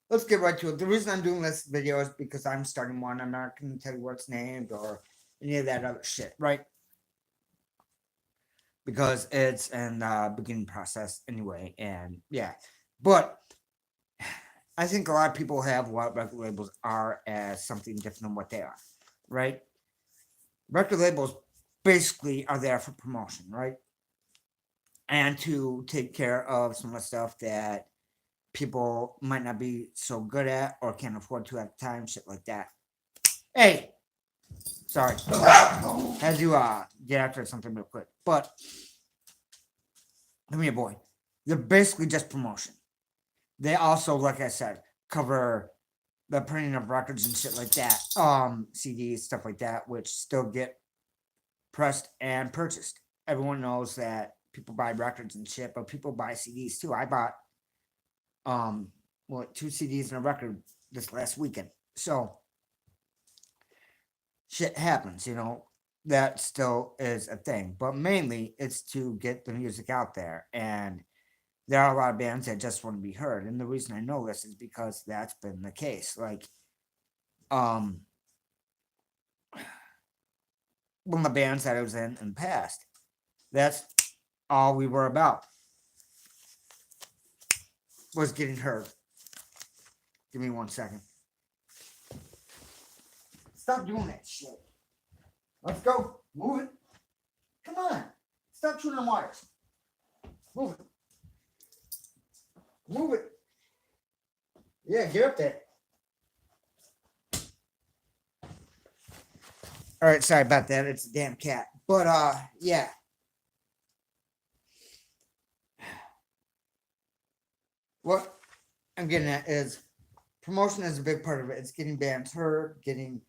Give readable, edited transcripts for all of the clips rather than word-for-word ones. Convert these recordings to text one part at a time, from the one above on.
let's get right to it. The reason I'm doing this video is because I'm starting one. I'm not going to tell you what it's named or any of that other shit, right? Because it's in the beginning process anyway, and yeah. But I think a lot of people have what record labels are as something different than what they are, right? Record labels basically are there for promotion, right? And to take care of some of the stuff that people might not be so good at or can't afford to at the time, shit like that. Hey, sorry, had to get after something real quick. But come here, boy. They're basically just promotion. They also, like I said, cover the printing of records and shit like that, CDs, stuff like that, which still get pressed and purchased. Everyone knows that people buy records and shit, but people buy CDs too. I bought um two CDs and a record this last weekend. So shit happens, you know. That still is a thing. But mainly it's to get the music out there. And there are a lot of bands that just want to be heard. And the reason I know this is because that's been the case. Like, um one of the bands that I was in the past, that's all we were about, was getting heard. Give me 1 second. Stop doing that shit. Let's go. Move it. Come on. Stop chewing on wires. Move it. Move it. Yeah, get up there. All right, sorry about that. It's a damn cat. But yeah. What I'm getting at is promotion is a big part of it. It's getting bands heard, getting,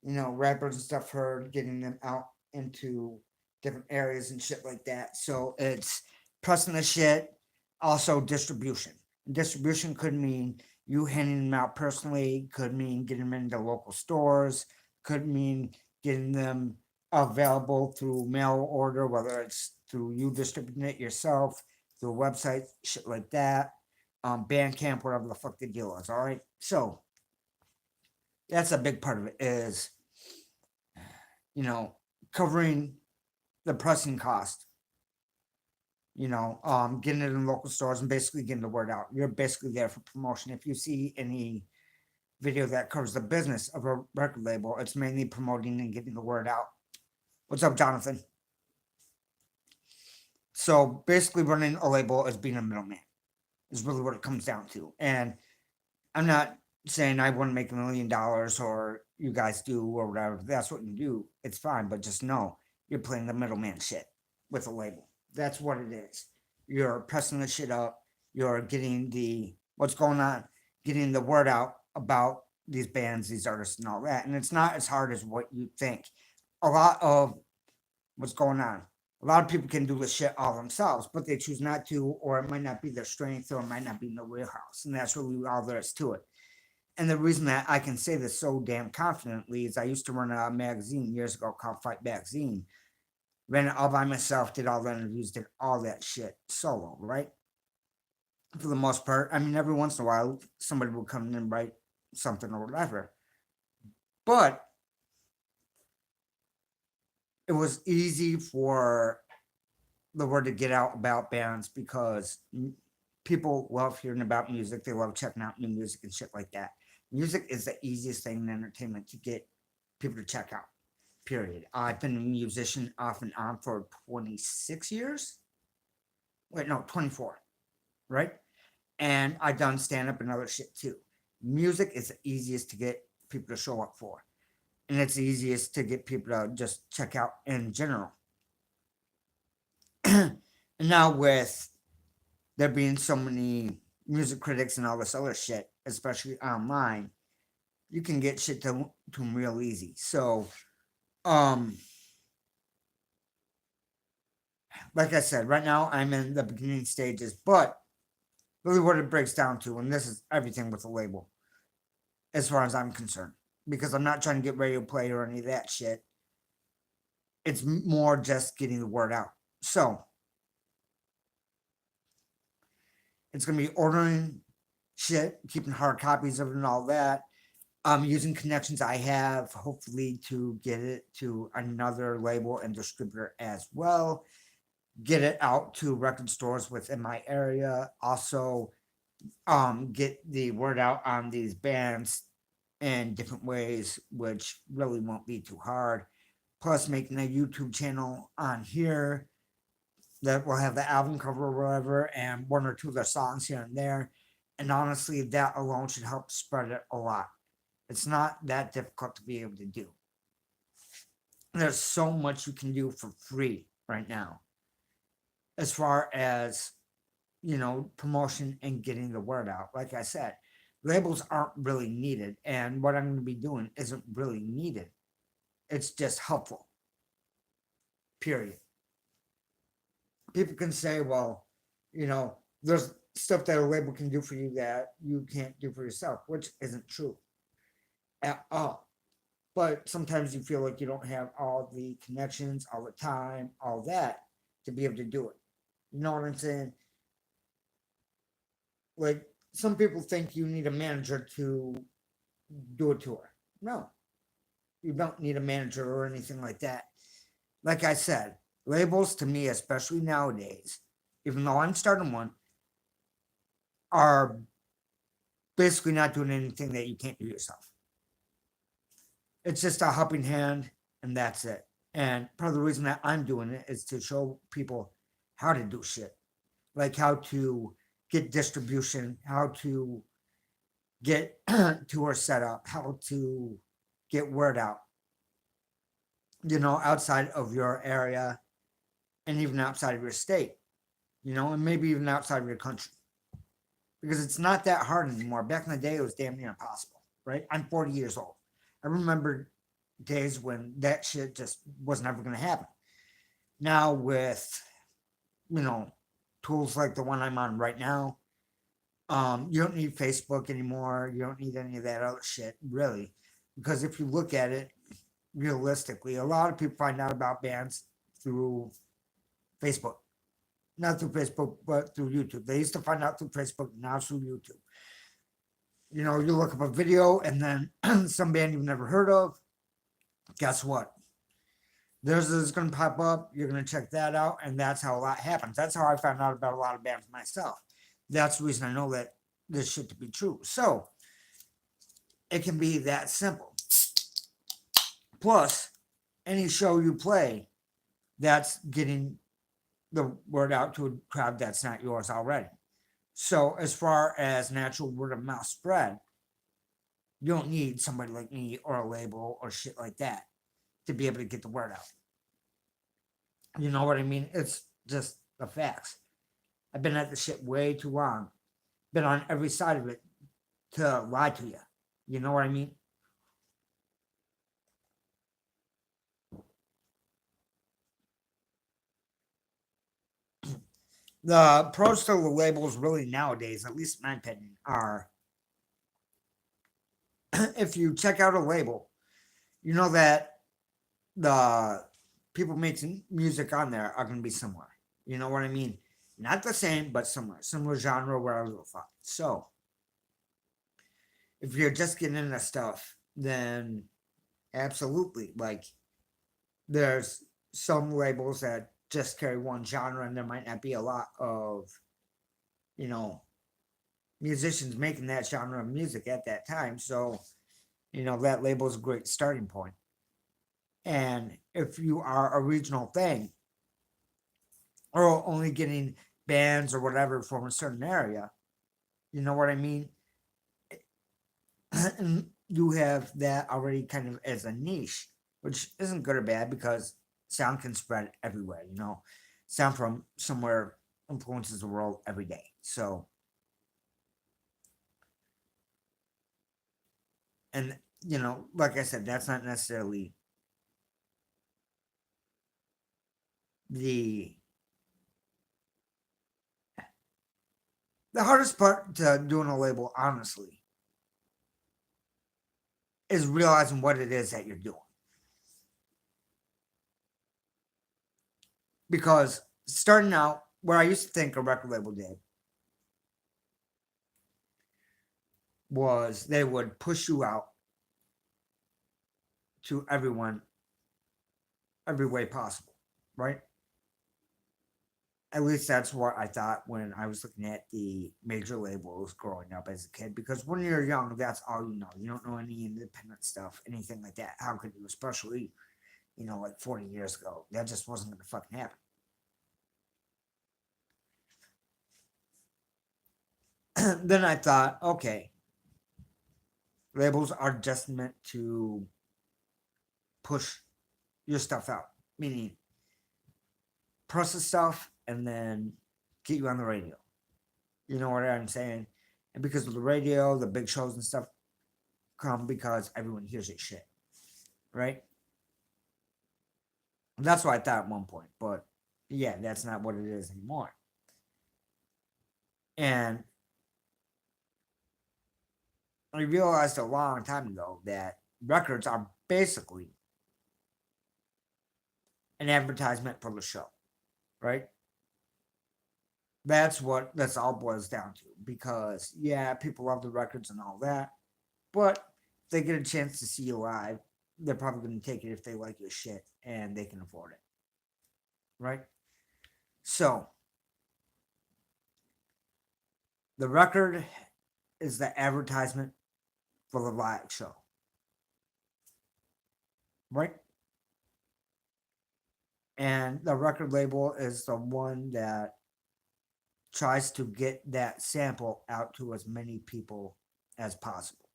you know, rappers and stuff heard, getting them out into different areas and shit like that. So it's pressing the shit, also distribution. Distribution could mean you handing them out personally, could mean getting them into local stores, could mean getting them available through mail order, whether it's through you distributing it yourself, through a website, shit like that, Bandcamp, whatever the fuck the deal is. All right, so that's a big part of it is, you know, covering the pressing cost, you know, getting it in local stores and basically getting the word out. You're basically there for promotion. If you see any video that covers the business of a record label, it's mainly promoting and getting the word out. What's up, Jonathan? So basically running a label is being a middleman is really what it comes down to. And I'm not saying I want to make $1 million or you guys do or whatever. If that's what you do, it's fine. But just know you're playing the middleman shit with a label. That's what it is. You're pressing the shit up. You're getting the what's going on, getting the word out about these bands, these artists, and all that. And it's not as hard as what you think. A lot of what's going on. A lot of people can do this shit all themselves, but they choose not to, or it might not be their strength, or it might not be in their wheelhouse. And that's really all there is to it. And the reason that I can say this so damn confidently is I used to run a magazine years ago called Fight Magazine. Ran it all by myself, did all the interviews, did all that shit solo, right? For the most part. I mean, every once in a while, somebody would come in and write something or whatever. But it was easy for the word to get out about bands because people love hearing about music. They love checking out new music and shit like that. Music is the easiest thing in entertainment to get people to check out. Period. I've been a musician off and on for 26 years. Wait, no, 24, right? And I've done stand up and other shit too. Music is the easiest to get people to show up for. And it's the easiest to get people to just check out in general. And now with there being so many music critics and all this other shit, especially online, you can get shit to them real easy. So, um, like I said, right now I'm in the beginning stages, but really what it breaks down to, and this is everything with the label, as far as I'm concerned, because I'm not trying to get radio play or any of that shit. It's more just getting the word out. So, it's going to be ordering shit, keeping hard copies of it and all that. Using connections I have, hopefully to get it to another label and distributor as well. Get it out to record stores within my area. Also, get the word out on these bands in different ways, which really won't be too hard. Plus, making a YouTube channel on here that will have the album cover or whatever, and one or two of their songs here and there. And honestly, that alone should help spread it a lot. It's not that difficult to be able to do. There's so much you can do for free right now, as far as promotion and getting the word out. Like I said, labels aren't really needed, and what I'm going to be doing isn't really needed. It's just helpful. Period. People can say, well, there's stuff that a label can do for you that you can't do for yourself, which isn't true at all. But sometimes you feel like you don't have all the connections, all the time, all that to be able to do it. You know what I'm saying? Like, some people think you need a manager to do a tour. No, you don't need a manager or anything like that. Like I said, labels to me, especially nowadays, even though I'm starting one, are basically not doing anything that you can't do yourself. It's just a helping hand, and that's it. And part of the reason that I'm doing it is to show people how to do shit, like how to get distribution, how to get tours set up, how to get word out, outside of your area and even outside of your state, and maybe even outside of your country. Because it's not that hard anymore. Back in the day, it was damn near impossible, right? I'm 40 years old. I remember days when that shit just was never going to happen. Now, with, tools like the one I'm on right now, you don't need Facebook anymore. You don't need any of that other shit, really. Because if you look at it realistically, a lot of people find out about bands through Facebook. Not through Facebook, but through YouTube. They used to find out through Facebook, now through YouTube. You look up a video and then some band you've never heard of, guess what? Theirs is going to pop up. You're going to check that out. And that's how a lot happens. That's how I found out about a lot of bands myself. That's the reason I know that this shit to be true. So it can be that simple. Plus, any show you play, that's getting the word out to a crowd that's not yours already. So as far as natural word of mouth spread, you don't need somebody like me or a label or shit like that to be able to get the word out. You know what I mean? It's just the facts. I've been at this shit way too long. Been on every side of it to lie to you. You know what I mean? The approach to the labels really nowadays, at least in my opinion, are if you check out a label, you know that the people making music on there are going to be similar. You know what I mean? Not the same, but similar genre, whatever the fuck. So, if you're just getting into stuff, then absolutely. Like, there's some labels that just carry one genre, and there might not be a lot of, you know, musicians making that genre of music at that time. So, that label is a great starting point. And if you are a regional thing, or only getting bands or whatever from a certain area, you know what I mean? And you have that already kind of as a niche, which isn't good or bad because sound can spread everywhere, Sound from somewhere influences the world every day. So, and, like I said, that's not necessarily the hardest part to doing a label, honestly, is realizing what it is that you're doing. Because starting out, what I used to think a record label did was they would push you out to everyone every way possible, right? At least that's what I thought when I was looking at the major labels growing up as a kid. Because when you're young, that's all you know. You don't know any independent stuff, anything like that. How could you, especially, like 40 years ago? That just wasn't going to fucking happen. Then I thought, okay, labels are just meant to push your stuff out, meaning process stuff and then get you on the radio. You know what I'm saying? And because of the radio, the big shows and stuff come because everyone hears it shit, right? And that's what I thought at one point, but yeah, that's not what it is anymore. And I realized a long time ago that records are basically an advertisement for the show, right? That's all boils down to. Because yeah, people love the records and all that, but if they get a chance to see you live, they're probably going to take it if they like your shit and they can afford it, right? So the record is the advertisement for the live show, right? And the record label is the one that tries to get that sample out to as many people as possible.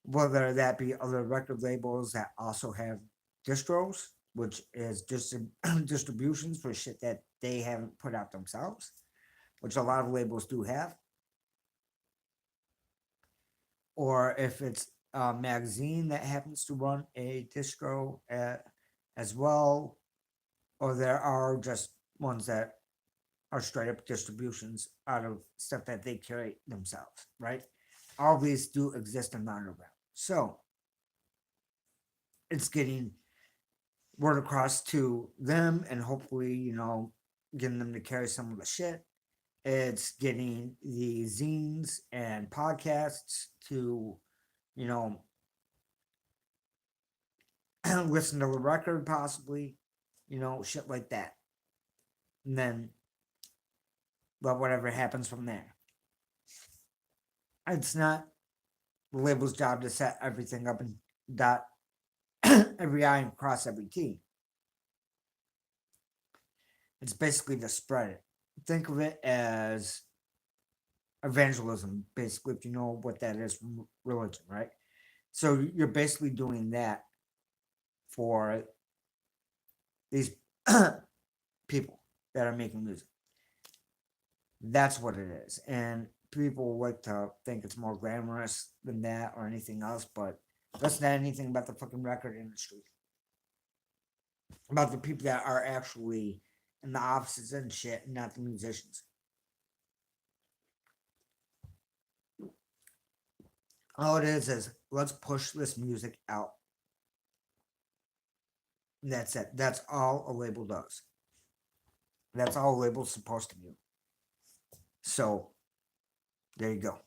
Whether that be other record labels that also have distros, which is distributions for shit that they haven't put out themselves, which a lot of labels do have, or if it's a magazine that happens to run a distro as well, or there are just ones that are straight up distributions out of stuff that they curate themselves, right? All these do exist in the underground. So it's getting word across to them and hopefully, getting them to carry some of the shit. It's getting the zines and podcasts to, you know, listen to the record possibly, shit like that. And then but whatever happens from there. It's not the label's job to set everything up and dot every I and cross every T. It's basically to spread it. Think of it as evangelism, basically, if you know what that is from religion, right? So you're basically doing that for these people that are making music. That's what it is. And people like to think it's more glamorous than that or anything else, but that's not anything about the fucking record industry. About the people that are actually in the offices and shit, not the musicians. All it is let's push this music out. And that's it. That's all a label does. That's all a label's supposed to do. So there you go.